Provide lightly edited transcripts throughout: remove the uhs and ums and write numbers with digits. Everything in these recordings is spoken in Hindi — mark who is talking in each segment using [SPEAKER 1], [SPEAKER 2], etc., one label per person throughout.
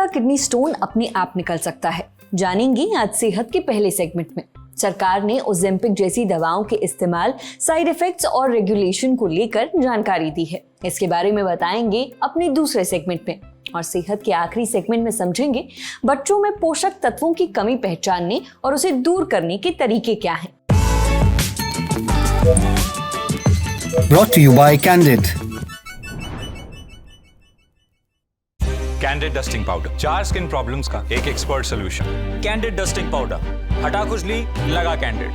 [SPEAKER 1] का किडनी स्टोन अपने आप निकल सकता है, जानेंगे आज सेहत के पहले सेगमेंट में। सरकार ने ओजेम्पिक जैसी दवाओं के इस्तेमाल, साइड इफेक्ट्स और रेगुलेशन को लेकर जानकारी दी है। इसके बारे में बताएंगे अपने दूसरे सेगमेंट में। और सेहत के आखिरी सेगमेंट में समझेंगे बच्चों में पोषक तत्वों की कमी पहचानने और उसे दूर करने के तरीके क्या हैं।
[SPEAKER 2] Brought to you by Candid.
[SPEAKER 3] Candid dusting powder, 4 skin problems का एक expert solution. Candid dusting powder, हटा खुजली, लगा कैंडिड।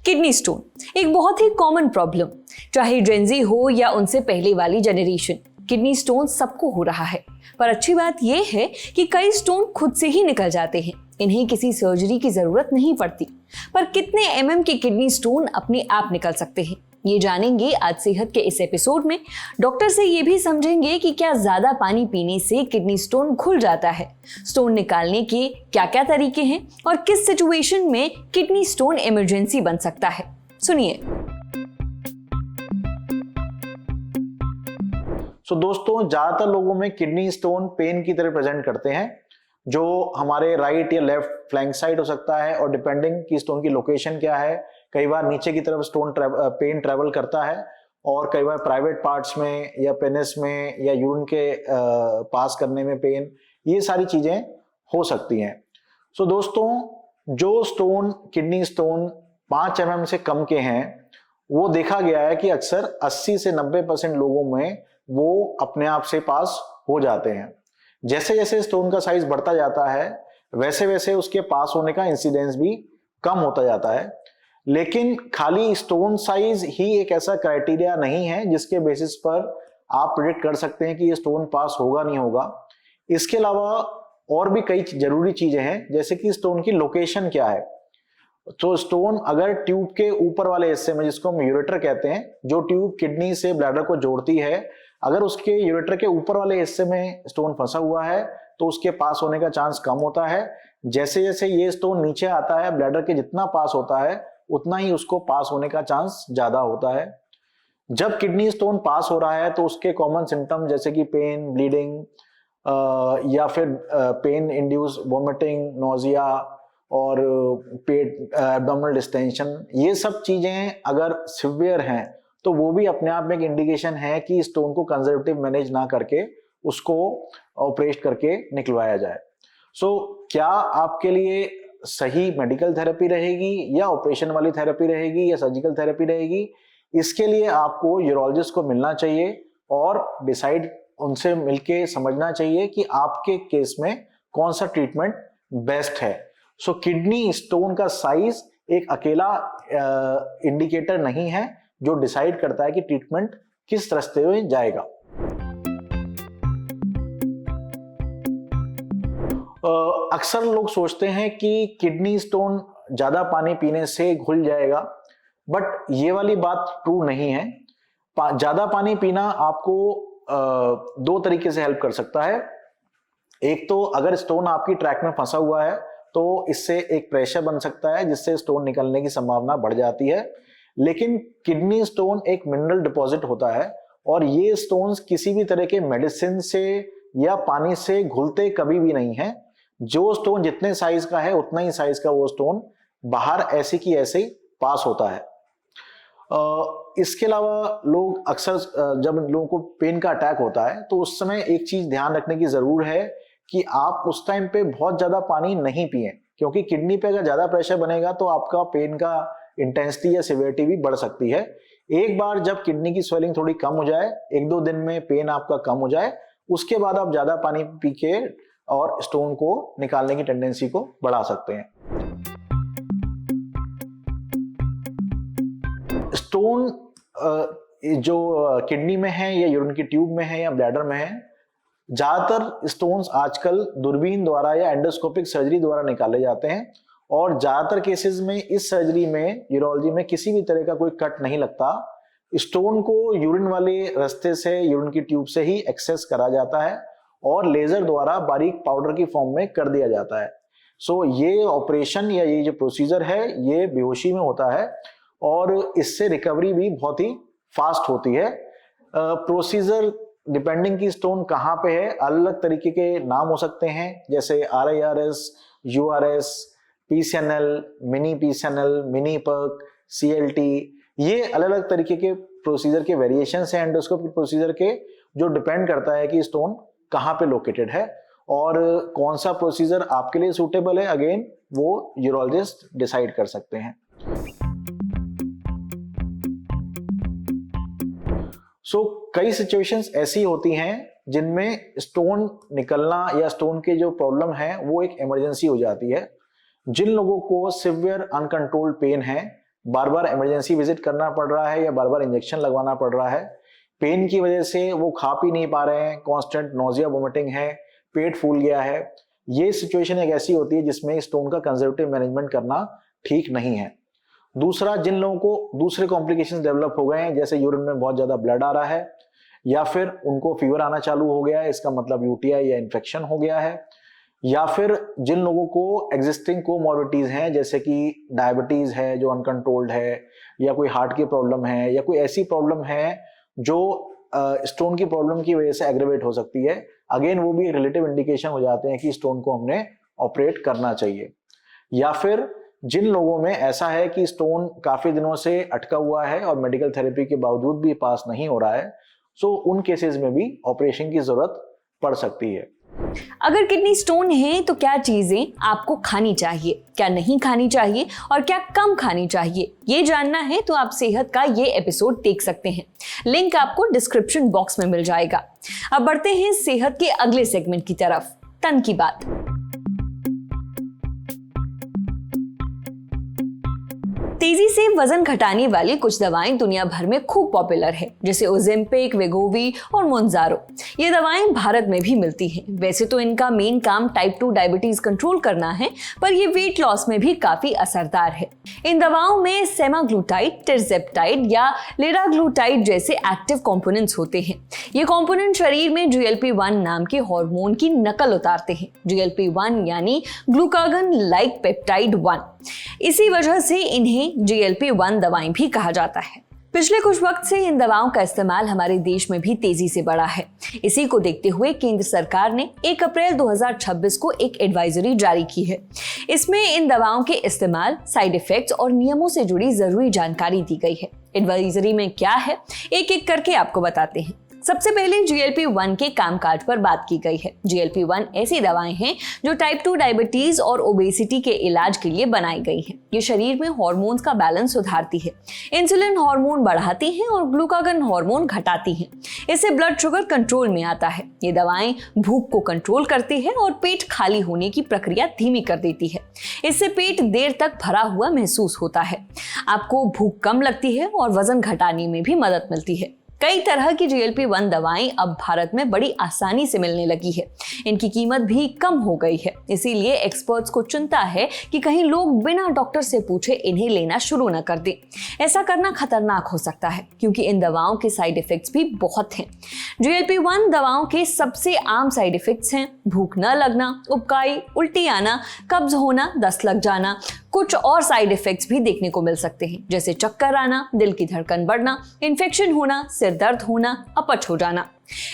[SPEAKER 1] किडनी स्टोन एक बहुत ही कॉमन प्रॉब्लम, चाहे जेनजी हो या उनसे पहले वाली जनरेशन, किडनी स्टोन सबको हो रहा है। पर अच्छी बात यह है कि कई स्टोन खुद से ही निकल जाते हैं, इन्हें किसी सर्जरी की जरूरत नहीं पड़ती। पर कितने एमएम के किडनी स्टोन अपने आप निकल सकते हैं, ये जानेंगे आज सेहत के इस एपिसोड में। डॉक्टर से ये भी समझेंगे कि क्या ज्यादा पानी पीने से किडनी स्टोन खुल जाता है, स्टोन निकालने के क्या क्या तरीके हैं और किस सिचुएशन में किडनी स्टोन इमरजेंसी बन सकता है। सुनिए।
[SPEAKER 4] दोस्तों, ज्यादातर लोगों में किडनी स्टोन पेन की तरह प्रेजेंट करते हैं, जो हमारे राइट या लेफ्ट फ्लैंक साइड हो सकता है, और डिपेंडिंग कि स्टोन की लोकेशन क्या है, कई बार नीचे की तरफ स्टोन पेन ट्रेवल करता है, और कई बार प्राइवेट पार्ट्स में या पेनिस में या यूरिन के पास करने में पेन, ये सारी चीजें हो सकती हैं। दोस्तों, जो स्टोन किडनी स्टोन 5 mm से कम के हैं, वो देखा गया है कि अक्सर 80 से 90% लोगों में वो अपने आप से पास हो जाते हैं। जैसे जैसे स्टोन का साइज बढ़ता जाता है, वैसे वैसे उसके पास होने का इंसिडेंस भी कम होता जाता है। लेकिन खाली स्टोन साइज ही एक ऐसा क्राइटेरिया नहीं है जिसके बेसिस पर आप प्रेडिक्ट कर सकते हैं कि ये स्टोन पास होगा नहीं होगा। इसके अलावा और भी कई जरूरी चीजें हैं, जैसे कि स्टोन की लोकेशन क्या है। तो स्टोन अगर ट्यूब के ऊपर वाले हिस्से में, जिसको हम यूरेटर कहते हैं, जो ट्यूब किडनी से ब्लैडर को जोड़ती है, अगर उसके यूरेटर के ऊपर वाले हिस्से में स्टोन फंसा हुआ है तो उसके पास होने का चांस कम होता है। जैसे जैसे ये स्टोन नीचे आता है, ब्लैडर के जितना पास होता है उतना ही उसको पास होने का चांस ज्यादा होता है। जब किडनी स्टोन पास हो रहा है तो उसके कॉमन सिम्टम जैसे कि पेन, ब्लीडिंग, या फिर पेन इंड्यूस वोमिटिंग, नोजिया और पेट एब्डोमिनल डिस्टेंशन, ये सब चीजें अगर सिवियर हैं तो वो भी अपने आप में एक इंडिकेशन है कि स्टोन को कंजर्वेटिव मैनेज ना करके उसको ऑपरेट करके निकलवाया जाए। क्या आपके लिए सही मेडिकल थेरेपी रहेगी या ऑपरेशन वाली थेरेपी रहेगी या सर्जिकल थेरेपी रहेगी, इसके लिए आपको यूरोलॉजिस्ट को मिलना चाहिए और डिसाइड उनसे मिलके समझना चाहिए कि आपके केस में कौन सा ट्रीटमेंट बेस्ट है। किडनी स्टोन का साइज एक अकेला इंडिकेटर नहीं है जो डिसाइड करता है कि ट्रीटमेंट किस रास्ते में जाएगा। अक्सर लोग सोचते हैं कि किडनी स्टोन ज्यादा पानी पीने से घुल जाएगा, बट ये वाली बात ट्रू नहीं है। ज्यादा पानी पीना आपको 2 तरीके से हेल्प कर सकता है। एक तो अगर स्टोन आपकी ट्रैक में फंसा हुआ है तो इससे एक प्रेशर बन सकता है जिससे स्टोन निकलने की संभावना बढ़ जाती है। लेकिन किडनी स्टोन एक मिनरल डिपॉजिट होता है और ये स्टोन्स किसी भी तरह के मेडिसिन से या पानी से घुलते कभी भी नहीं है। जो स्टोन जितने साइज का है उतना ही साइज का वो स्टोन बाहर ऐसे की ऐसे ही पास होता है। इसके अलावा लोग अक्सर जब लोगों को पेन का अटैक होता है तो उस समय एक चीज ध्यान रखने की जरूर है कि आप उस टाइम पे बहुत ज्यादा पानी नहीं पिए, क्योंकि किडनी पे अगर ज्यादा प्रेशर बनेगा तो आपका पेन का इंटेंसिटी या सिवियरिटी भी बढ़ सकती है। एक बार जब किडनी की स्वेलिंग थोड़ी कम हो जाए, 1-2 दिन में पेन आपका कम हो जाए, उसके बाद आप ज्यादा पानी पी के और स्टोन को निकालने की टेंडेंसी को बढ़ा सकते हैं। स्टोन जो किडनी में है या यूरिन की ट्यूब में है या ब्लैडर में है, ज्यादातर स्टोन्स आजकल दूरबीन द्वारा या एंडोस्कोपिक सर्जरी द्वारा निकाले जाते हैं, और ज्यादातर केसेस में इस सर्जरी में, यूरोलॉजी में, किसी भी तरह का कोई कट नहीं लगता। स्टोन को यूरिन वाले रास्ते से, यूरिन की ट्यूब से ही एक्सेस करा जाता है और लेजर द्वारा बारीक पाउडर की फॉर्म में कर दिया जाता है। ये ऑपरेशन या ये जो प्रोसीजर है ये बेहोशी में होता है और इससे रिकवरी भी बहुत ही फास्ट होती है। प्रोसीजर डिपेंडिंग की स्टोन कहाँ पे है, अलग अलग तरीके के नाम हो सकते हैं, जैसे RIRS, URS, PCNL, mini PCNL, mini perc, CLT, ये अलग अलग तरीके के प्रोसीजर के वेरिएशंस हैं एंडोस्कोपी प्रोसीजर के, जो डिपेंड करता है कि स्टोन कहाँ पे लोकेटेड है और कौन सा प्रोसीजर आपके लिए सूटेबल है। अगेन वो यूरोलॉजिस्ट डिसाइड कर सकते हैं। कई सिचुएशंस ऐसी होती हैं जिनमें स्टोन निकलना या स्टोन के जो प्रॉब्लम है वो एक इमरजेंसी हो जाती है। जिन लोगों को सिवियर अनकंट्रोल्ड पेन है, बार बार इमरजेंसी विजिट करना पड़ रहा है या बार बार इंजेक्शन लगवाना पड़ रहा है, पेन की वजह से वो खा पी नहीं पा रहे हैं, कांस्टेंट नोजिया वोमिटिंग है, पेट फूल गया है, ये सिचुएशन एक ऐसी होती है जिसमें स्टोन का कंजर्वेटिव मैनेजमेंट करना ठीक नहीं है। दूसरा, जिन लोगों को दूसरे कॉम्प्लिकेशंस डेवलप हो गए हैं, जैसे यूरिन में बहुत ज्यादा ब्लड आ रहा है या फिर उनको फीवर आना चालू हो गया है, इसका मतलब UTI या इन्फेक्शन हो गया है, या फिर जिन लोगों को एग्जिस्टिंग कोमॉर्बिडिटीज हैं जैसे कि डायबिटीज है जो अनकंट्रोल्ड है, या कोई हार्ट की प्रॉब्लम है, या कोई ऐसी प्रॉब्लम है जो स्टोन की प्रॉब्लम की वजह से एग्रेवेट हो सकती है, अगेन वो भी रिलेटिव इंडिकेशन हो जाते हैं कि स्टोन को हमने ऑपरेट करना चाहिए। या फिर जिन लोगों में ऐसा है कि स्टोन काफी दिनों से अटका हुआ है और मेडिकल थेरेपी के बावजूद भी पास नहीं हो रहा है, सो उन केसेस में भी ऑपरेशन की जरूरत पड़ सकती है।
[SPEAKER 1] अगर किडनी स्टोन है तो क्या चीजें आपको खानी चाहिए, क्या नहीं खानी चाहिए और क्या कम खानी चाहिए, ये जानना है तो आप सेहत का ये एपिसोड देख सकते हैं। लिंक आपको डिस्क्रिप्शन बॉक्स में मिल जाएगा। अब बढ़ते हैं सेहत के अगले सेगमेंट की तरफ, तन की बात। तेजी से वजन घटाने वाली कुछ दवाएं दुनिया भर में खूब पॉपुलर है, जैसे ओजेम्पिक, वेगोवी और मोन्जारो। ये दवाएं भारत में भी मिलती हैं। वैसे तो इनका मेन काम टाइप 2 डायबिटीज कंट्रोल करना है, पर ये वेट लॉस में भी काफी असरदार है। इन दवाओं में सेमाग्लूटाइड, टिरजेप्टाइड या लिराग्लूटाइड जैसे एक्टिव कंपोनेंट्स होते हैं। ये कंपोनेंट शरीर में GLP-1 नाम के हार्मोन की नकल उतारते हैं। GLP-1 यानी ग्लूकागन लाइक पेप्टाइड 1। इसी वजह से इन्हें GLP-1 दवाएं भी कहा जाता है। पिछले कुछ वक्त से इन दवाओं का इस्तेमाल हमारे देश में भी तेजी से बढ़ा है। इसी को देखते हुए केंद्र सरकार ने 1 अप्रैल 2026 को एक एडवाइजरी जारी की है। इसमें इन दवाओं के इस्तेमाल, साइड इफेक्ट्स और नियमों से जुड़ी जरूरी जानकारी दी गई है। एडवाइजरी में क्या है, एक एक करके आपको बताते हैं। सबसे पहले GLP-1 के कामकाज पर बात की गई है। GLP-1 ऐसी दवाएं हैं जो टाइप 2 डायबिटीज और ओबेसिटी के इलाज के लिए बनाई गई हैं। ये शरीर में हार्मोन्स का बैलेंस सुधारती है, इंसुलिन हार्मोन बढ़ाती हैं और ग्लूकागन हार्मोन घटाती हैं। इससे ब्लड शुगर कंट्रोल में आता है। ये दवाएं भूख को कंट्रोल करती है और पेट खाली होने की प्रक्रिया धीमी कर देती है। इससे पेट देर तक भरा हुआ महसूस होता है, आपको भूख कम लगती है और वजन घटाने में भी मदद मिलती है। कई तरह की GLP-1 दवाएं अब भारत में बड़ी आसानी से मिलने लगी है। इनकी कीमत भी कम हो गई है, इसीलिए एक्सपर्ट्स को चिंता है कि कहीं लोग बिना डॉक्टर से पूछे इन्हें लेना शुरू न कर दें। ऐसा करना खतरनाक हो सकता है क्योंकि इन दवाओं के साइड इफेक्ट्स भी बहुत हैं। GLP-1 दवाओं के सबसे आम साइड इफेक्ट्स हैं भूख न लगना, उबकाई, उल्टी आना, कब्ज होना, दस्त लग जाना। कुछ और साइड इफेक्ट्स भी देखने को मिल सकते हैं, जैसे चक्कर आना, दिल की धड़कन बढ़ना, इन्फेक्शन होना, सिर दर्द होना, अपच हो जाना।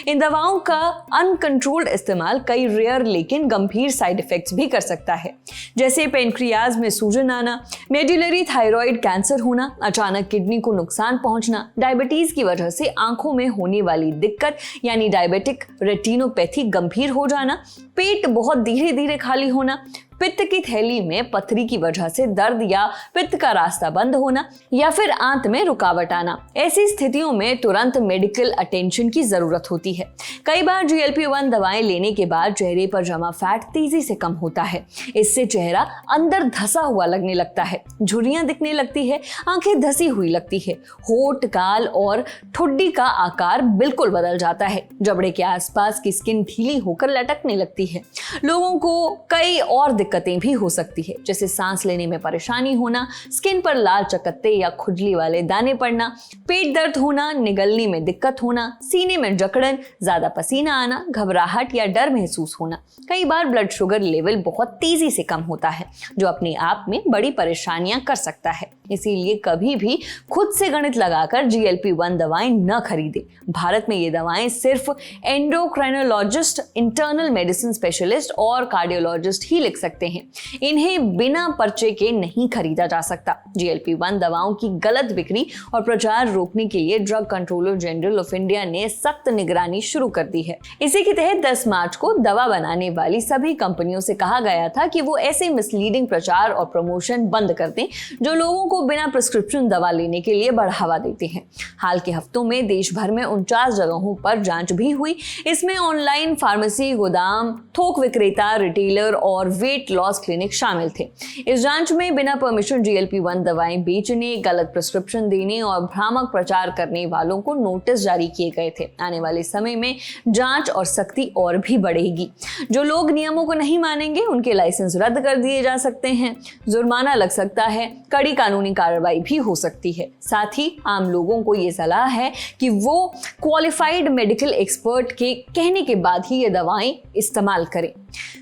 [SPEAKER 1] इन दवाओं का अनकंट्रोल्ड इस्तेमाल कई रेयर लेकिन गंभीर साइड इफेक्ट्स भी कर सकता है, जैसे पेनक्रियाज में सूजन आना, मेडुलरी थायराइड कैंसर होना, अचानक किडनी को नुकसान पहुंचना, डायबिटीज की वजह से आंखों में होने वाली दिक्कत यानी डायबिटिक रेटिनोपैथी गंभीर हो जाना, पेट बहुत धीरे धीरे खाली होना, पित्त की थैली में पथरी की वजह से दर्द या पित्त का रास्ता बंद होना या फिर आंत में रुकावट आना। ऐसी स्थितियों में तुरंत मेडिकल अटेंशन की जरूरत होती है। कई बार GLP-1 दवाएं लेने के बाद चेहरे पर जमा फैट तेजी से कम होता है। इससे चेहरा अंदर धसा हुआ लगने लगता है, झुर्रियां दिखने लगती है, आंखें धसी हुई लगती है, होठ, गाल और ठुड्डी का आकार बिल्कुल बदल जाता है, जबड़े के आसपास की स्किन ढीली होकर लटकने लगती है। लोगों को कई और दिक्कतें भी हो सकती है, जैसे सांस लेने में परेशानी होना, स्किन पर लाल चकत्ते या खुजली वाले दाने पड़ना, पेट दर्द होना, निगलने में दिक्कत होना, सीने में जकड़न, ज्यादा पसीना आना, घबराहट या डर महसूस होना। कई बार ब्लड शुगर लेवल बहुत तेजी से कम होता है, जो अपने आप में बड़ी परेशानियां कर सकता है। इसीलिए कभी भी खुद से गणित लगाकर GLP-1 दवाएं न खरीदें। भारत में ये दवाएं सिर्फ एंडोक्राइनोलॉजिस्ट, इंटरनल मेडिसिन स्पेशलिस्ट और कार्डियोलॉजिस्ट ही लिख सकते हैं। इन्हें बिना पर्चे के नहीं खरीदा जा सकता। GLP-1 दवाओं की गलत बिक्री और प्रचार रोकने के लिए drug controller general of India ने सख्त निगरानी शुरू कर दी है। इसी के तहत 10 मार्च को दवा बनाने वाली सभी कंपनियों से कहा गया था कि वो ऐसे मिसलीडिंग प्रचार और प्रमोशन बंद कर दें जो लोगों को बिना प्रिस्क्रिप्शन दवा लेने के लिए बढ़ावा देते हैं। हाल के हफ्तों में देश भर में 49 जगहों पर जांच भी हुई। इसमें ऑनलाइन फार्मेसी, गोदाम, थोक विक्रेता, रिटेलर और वेट लॉस क्लिनिक शामिल थे। इस जांच में बिना परमिशन GLP-1 दवाएं बेचने, गलत प्रिस्क्रिप्शन देने और भ्रामक प्रचार करने वालों को नोटिस जारी किए गए थे। आने वाले समय में जांच और सख्ती और भी बढ़ेगी। जो लोग नियमों को नहीं मानेंगे उनके लाइसेंस रद्द कर दिए जा सकते हैं, जुर्माना लग सकता है, कड़ी कानूनी कार्रवाई भी हो सकती है। साथ ही आम लोगों को ये सलाह है कि वो क्वालिफाइड मेडिकल एक्सपर्ट के कहने के बाद ही ये दवाएं इस्तेमाल करें।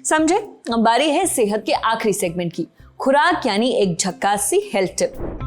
[SPEAKER 1] समझे? अब बारी है सेहत के आखिरी सेगमेंट की, खुराक यानी एक झक्कास सी हेल्थ टिप।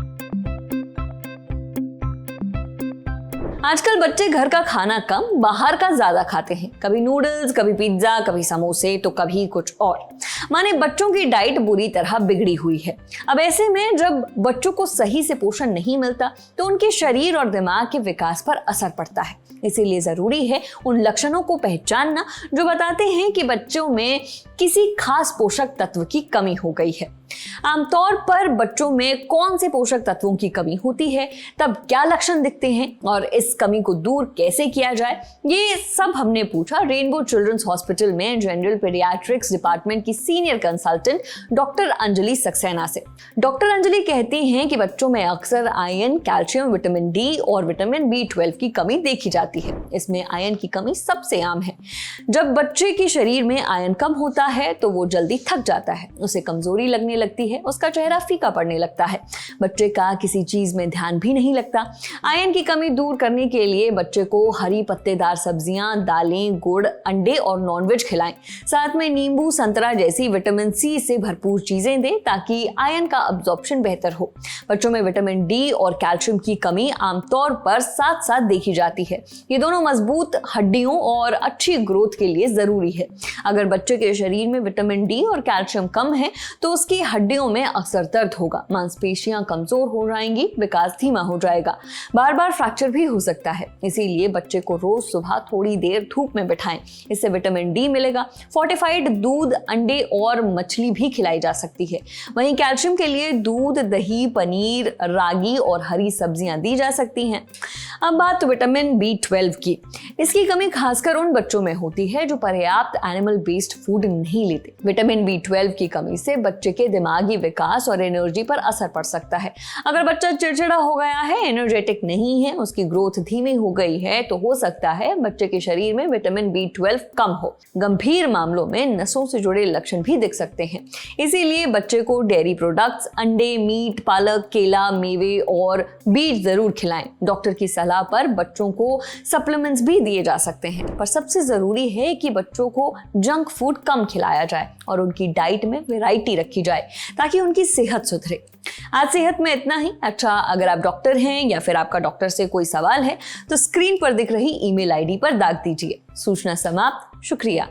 [SPEAKER 1] आजकल बच्चे घर का खाना कम, बाहर का ज्यादा खाते हैं। कभी नूडल्स, कभी पिज्जा, कभी समोसे, तो कभी कुछ और। माने बच्चों की डाइट बुरी तरह बिगड़ी हुई है। अब ऐसे में जब बच्चों को सही से पोषण नहीं मिलता तो उनके शरीर और दिमाग के विकास पर असर पड़ता है। इसीलिए जरूरी है उन लक्षणों को पहचानना जो बताते हैं कि बच्चों में किसी खास पोषक तत्व की कमी हो गई है। आमतौर पर बच्चों में कौन से पोषक तत्वों की कमी होती है, तब क्या लक्षण दिखते हैं और इस कमी को दूर कैसे किया जाए, ये सब हमने पूछा रेनबो चिल्ड्रंस हॉस्पिटल में जनरल पीडियाट्रिक्स डिपार्टमेंट की senior consultant doctor Anjali Saxena से। डॉक्टर अंजलि कहती हैं कि बच्चों में अक्सर आयरन, कैल्शियम, विटामिन डी और विटामिन B12 की कमी देखी जाती है। इसमें आयरन की कमी सबसे आम है। जब बच्चे के शरीर में आयरन कम होता है तो वो जल्दी थक जाता है, उसे कमजोरी लगने लगती है, उसका चेहरा फीका पड़ने लगता है, बच्चे का किसी चीज में ध्यान भी नहीं लगता। आयरन की कमी दूर करने के लिए बच्चे को हरी पत्तेदार सब्जियां, दालें, गुड़, अंडे और नॉनवेज खिलाएं। साथ में नींबू, संतरा जैसी विटामिन C से भरपूर चीजें दें ताकि आयरन का अब्जॉर्प्शन बेहतर हो। बच्चों में विटामिन D और कैल्शियम की कमी आमतौर पर साथ साथ देखी जाती है। ये दोनों मजबूत हड्डियों और अच्छी ग्रोथ के लिए जरूरी है। अगर बच्चे के शरीर में विटामिन D और कैल्शियम कम है तो उसकी हड्डियों में अक्सर दर्द होगा, मांसपेशियां कमजोर हो जाएंगी, विकास धीमा हो जाएगा, बार बार फ्रैक्चर भी हो सकता है। इसीलिए बच्चे को रोज सुबह थोड़ी देर धूप में बिठाएं, इससे विटामिन D मिलेगा। फोर्टिफाइड दूध, अंडे और मछली भी खिलाई जा सकती है। वहीं कैल्शियम के लिए दूध, दही, पनीर, रागी और हरी सब्जियां दी जा सकती हैं। अब बात विटामिन B12 की। इसकी कमी खासकर उन बच्चों में होती है जो पर्याप्त एनिमल बेस्ड फूड नहीं लेते। विटामिन B12 की कमी से बच्चे के दिमागी विकास और एनर्जी पर असर पड़ सकता है। अगर बच्चा चिड़चिड़ा हो गया है, एनर्जेटिक नहीं है, उसकी ग्रोथ धीमी हो गई है, तो हो सकता है बच्चे के शरीर में विटामिन B12 कम हो। गंभीर मामलों में नसों से जुड़े लक्षण भी दिख सकते हैं। इसीलिए बच्चे को डेयरी प्रोडक्ट्स, अंडे, मीट, पालक, केला, मेवे और बीज जरूर खिलाएं। डॉक्टर की सलाह पर बच्चों को सप्लीमेंट्स भी दिए जा सकते हैं, पर सबसे जरूरी है कि बच्चों को जंक फूड कम खिलाया जाए और उनकी डाइट में वैरायटी रखी जाए ताकि उनकी सेहत सुधरे। आज सेहत में इतना ही। अच्छा, अगर आप डॉक्टर हैं या फिर आपका डॉक्टर से कोई सवाल है तो स्क्रीन पर दिख रही ईमेल आईडी पर दाग दीजिए। सूचना समाप्त। शुक्रिया।